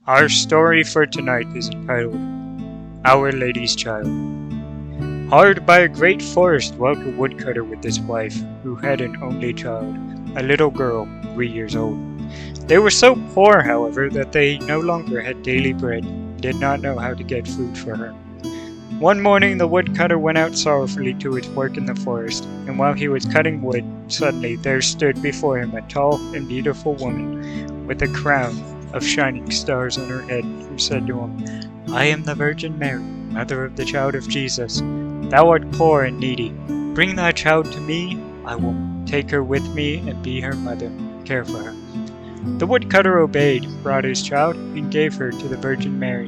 Our story for tonight is entitled Our Lady's Child. Hard by a great forest dwelt a woodcutter with his wife, who had an only child, a little girl, 3 years old. They were so poor, however, that they no longer had daily bread, and did not know how to get food for her. One morning the woodcutter went out sorrowfully to his work in the forest, and while he was cutting wood, suddenly there stood before him a tall and beautiful woman, with a crown of shining stars on her head, who said to him, I am the Virgin Mary, mother of the child of Jesus. Thou art poor and needy. Bring thy child to me. I will take her with me and be her mother, care for her. The woodcutter obeyed, brought his child, and gave her to the Virgin Mary,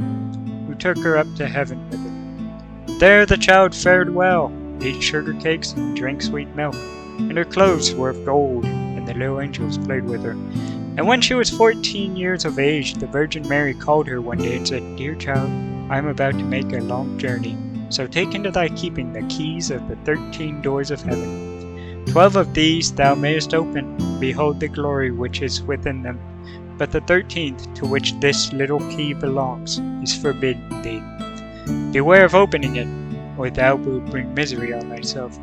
who took her up to heaven with her. There the child fared well, ate sugar cakes and drank sweet milk, and her clothes were of gold, and the little angels played with her. And when she was 14 years of age, the Virgin Mary called her one day and said, Dear child, I am about to make a long journey, so take into thy keeping the keys of the 13 doors of heaven. 12 of these thou mayest open, behold the glory which is within them. But the 13th, to which this little key belongs, is forbidden thee. Beware of opening it, or thou wilt bring misery on thyself.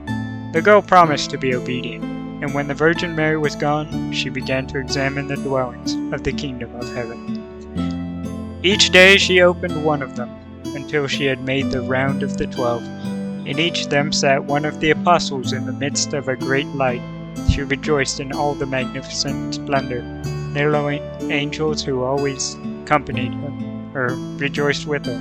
The girl promised to be obedient, and when the Virgin Mary was gone, she began to examine the dwellings of the kingdom of heaven. Each day she opened one of them, until she had made the round of the 12. In each of them sat one of the apostles in the midst of a great light. She rejoiced in all the magnificent splendor. The little angels who always accompanied her rejoiced with her.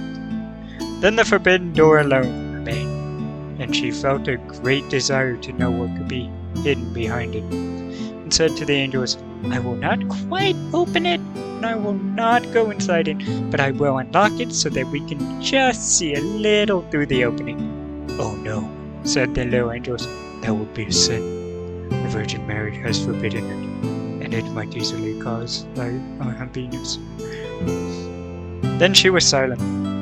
Then the forbidden door alone remained, and she felt a great desire to know what could be hidden behind it, and said to the angels, I will not quite open it, and I will not go inside it, but I will unlock it so that we can just see a little through the opening. Oh no, said the little angels, that would be a sin. The Virgin Mary has forbidden it, and it might easily cause thy unhappiness. Then she was silent,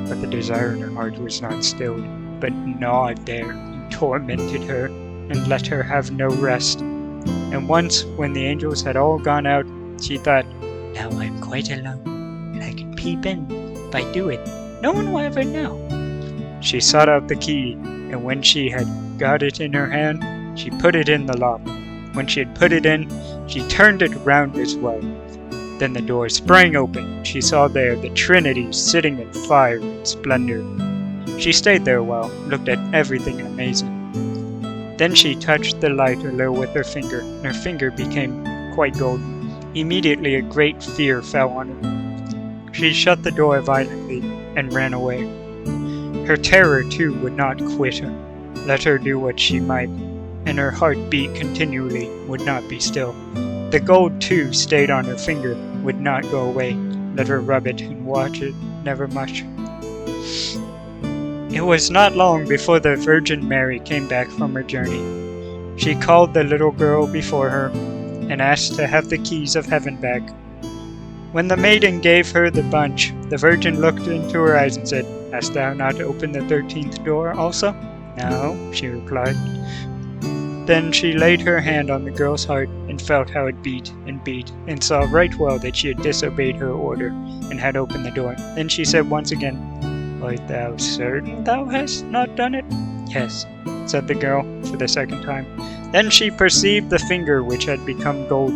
but the desire in her heart was not stilled, but gnawed there, and tormented her, and let her have no rest. And once, when the angels had all gone out, she thought, Now I am quite alone, and I can peep in. If I do it, no one will ever know. She sought out the key, and when she had got it in her hand, she put it in the lock. When she had put it in, she turned it round as well. Then the door sprang open. She saw there the Trinity sitting in fire and splendor. She stayed there a while, looked at everything in amazement. Then she touched the light a little with her finger, and her finger became quite golden. Immediately a great fear fell on her. She shut the door violently and ran away. Her terror, too, would not quit her. Let her do what she might, and her heart beat continually, would not be still. The gold, too, stayed on her finger, would not go away. Let her rub it and watch it, never much. It was not long before the Virgin Mary came back from her journey. She called the little girl before her, and asked to have the keys of heaven back. When the maiden gave her the bunch, the Virgin looked into her eyes and said, Hast thou not opened the 13th door also? No, she replied. Then she laid her hand on the girl's heart, and felt how it beat, and saw right well that she had disobeyed her order, and had opened the door. Then she said once again, Art thou certain thou hast not done it? Yes, said the girl for the second time. Then she perceived the finger which had become gold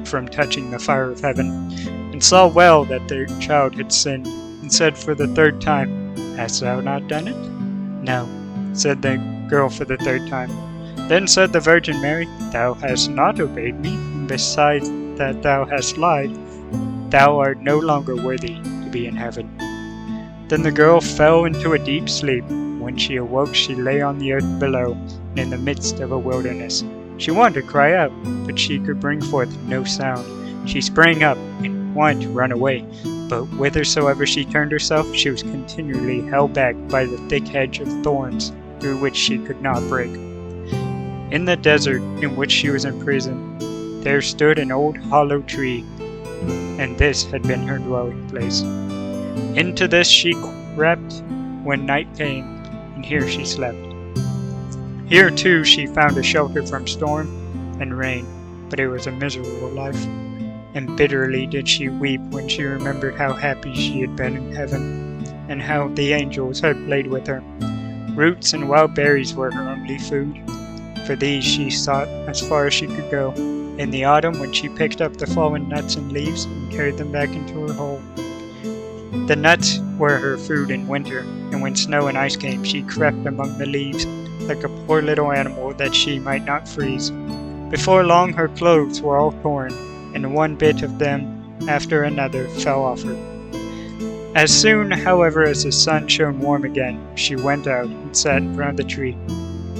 from touching the fire of heaven, and saw well that the child had sinned, and said for the third time, Hast thou not done it? No, said the girl for the third time. Then said the Virgin Mary, Thou hast not obeyed me, and besides that thou hast lied, thou art no longer worthy to be in heaven. Then the girl fell into a deep sleep. When she awoke, she lay on the earth below, and in the midst of a wilderness. She wanted to cry out, but she could bring forth no sound. She sprang up, and wanted to run away, but whithersoever she turned herself, she was continually held back by the thick hedge of thorns, through which she could not break. In the desert in which she was imprisoned, there stood an old hollow tree, and this had been her dwelling place. Into this she crept when night came, and here she slept. Here too she found a shelter from storm and rain, but it was a miserable life. and bitterly did she weep when she remembered how happy she had been in heaven, and how the angels had played with her. Roots and wild berries were her only food. For these she sought as far as she could go, in the autumn when she picked up the fallen nuts and leaves and carried them back into her hole. The nuts were her food in winter, and when snow and ice came, she crept among the leaves, like a poor little animal, that she might not freeze. Before long her clothes were all torn, and one bit of them after another fell off her. As soon, however, as the sun shone warm again, she went out and sat in front of the tree,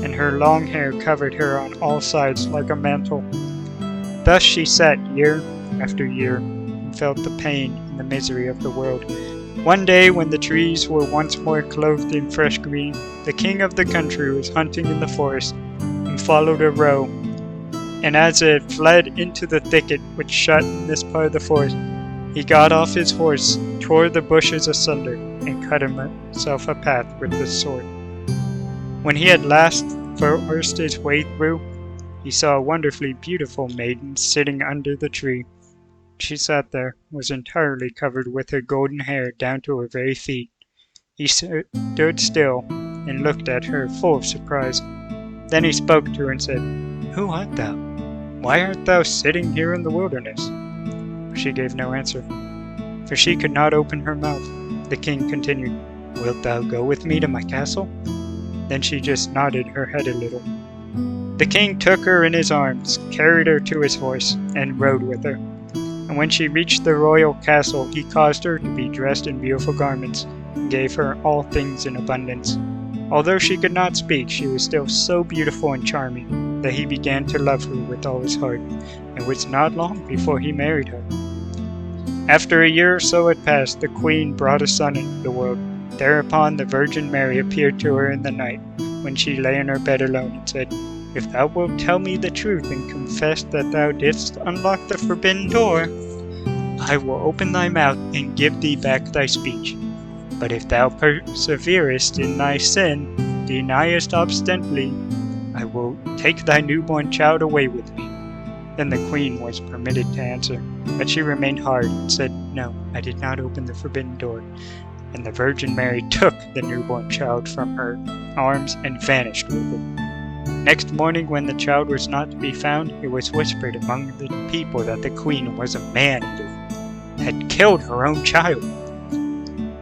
and her long hair covered her on all sides like a mantle. Thus she sat year after year, and felt the pain and the misery of the world. One day, when the trees were once more clothed in fresh green, the king of the country was hunting in the forest, and followed a roe. And as it fled into the thicket which shut in this part of the forest, he got off his horse, tore the bushes asunder, and cut himself a path with the sword. When he had last forced his way through, he saw a wonderfully beautiful maiden sitting under the tree. She sat there, was entirely covered with her golden hair down to her very feet. He stood still, and looked at her full of surprise. Then he spoke to her and said, "Who art thou? Why art thou sitting here in the wilderness?" She gave no answer, for she could not open her mouth. The king continued, "Wilt thou go with me to my castle?" Then she just nodded her head a little. The king took her in his arms, carried her to his horse, and rode with her. And when she reached the royal castle, he caused her to be dressed in beautiful garments, and gave her all things in abundance. Although she could not speak, she was still so beautiful and charming that he began to love her with all his heart, and it was not long before he married her. After a year or so had passed, the queen brought a son into the world. Thereupon the Virgin Mary appeared to her in the night, when she lay in her bed alone, and said, "If thou wilt tell me the truth and confess that thou didst unlock the forbidden door, I will open thy mouth and give thee back thy speech. But if thou perseverest in thy sin, deniest obstinately, I will take thy newborn child away with me." Then the queen was permitted to answer, but she remained hard and said, "No, I did not open the forbidden door." And the Virgin Mary took the newborn child from her arms and vanished with it. Next morning, when the child was not to be found, it was whispered among the people that the queen was a man-eater, had killed her own child.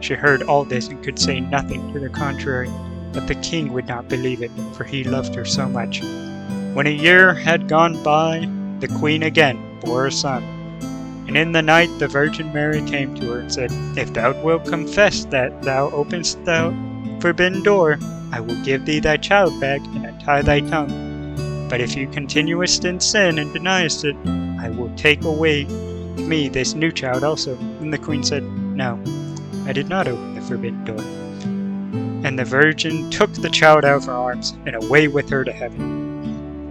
She heard all this and could say nothing to the contrary, but the king would not believe it, for he loved her so much. When a year had gone by, the queen again bore a son. And in the night the Virgin Mary came to her and said, "If thou wilt confess that thou openest the forbidden door, I will give thee thy child back and untie thy tongue. But if you continuest in sin and deniest it, I will take away with me this new child also." And the queen said, "No, I did not open the forbidden door." And the Virgin took the child out of her arms and away with her to heaven.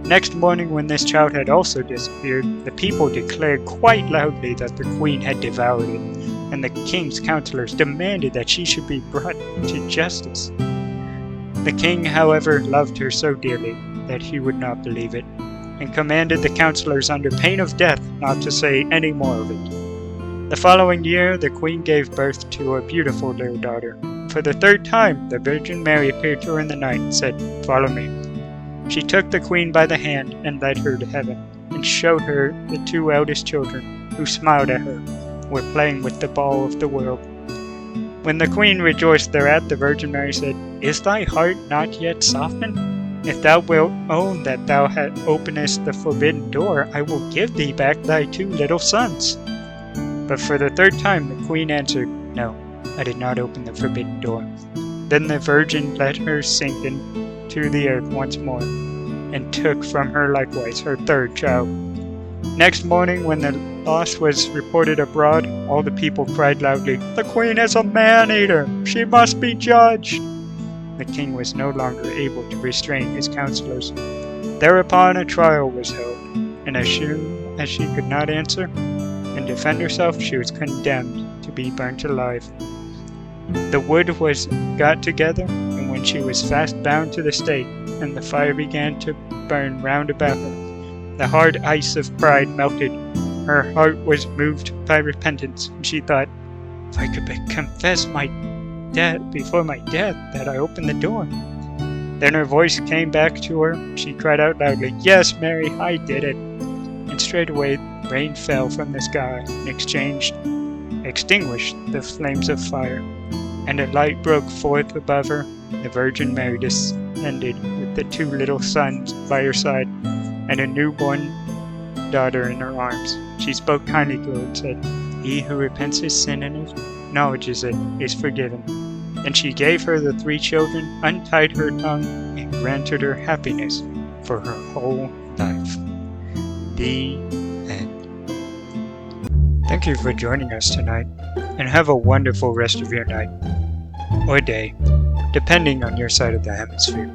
Next morning, when this child had also disappeared, the people declared quite loudly that the queen had devoured it, and the king's counselors demanded that she should be brought to justice. The king, however, loved her so dearly that he would not believe it, and commanded the counselors under pain of death not to say any more of it. The following year, the queen gave birth to a beautiful little daughter. For the third time, the Virgin Mary appeared to her in the night and said, "Follow me." She took the queen by the hand and led her to heaven, and showed her the two eldest children, who smiled at her, were playing with the ball of the world. When the queen rejoiced thereat, the Virgin Mary said, "Is thy heart not yet softened? If thou wilt own that thou openest the forbidden door, I will give thee back thy two little sons." But for the third time the queen answered, "No, I did not open the forbidden door." Then the Virgin let her sink into the earth once more, and took from her likewise her third child. Next morning, when the loss was reported abroad, all the people cried loudly, "The queen is a man-eater! She must be judged!" The king was no longer able to restrain his counselors. Thereupon a trial was held, and as soon as she could not answer and defend herself, she was condemned to be burnt alive. The wood was got together, and when she was fast bound to the stake, and the fire began to burn round about her, the hard ice of pride melted, Her heart was moved by repentance, and she thought, if I could confess my death before my death, that I opened the door. Then her voice came back to her. She cried out loudly, "Yes, Mary, I did it." And straightway rain fell from the sky and extinguished the flames of fire, and a light broke forth above her. The Virgin Mary descended with the two little sons by her side and a newborn daughter in her arms. She spoke kindly to her and said, "He who repents his sin and acknowledges it is forgiven." Then she gave her the 3 children, untied her tongue, and granted her happiness for her whole life. The end. Thank you for joining us tonight, and have a wonderful rest of your night, or day, depending on your side of the hemisphere.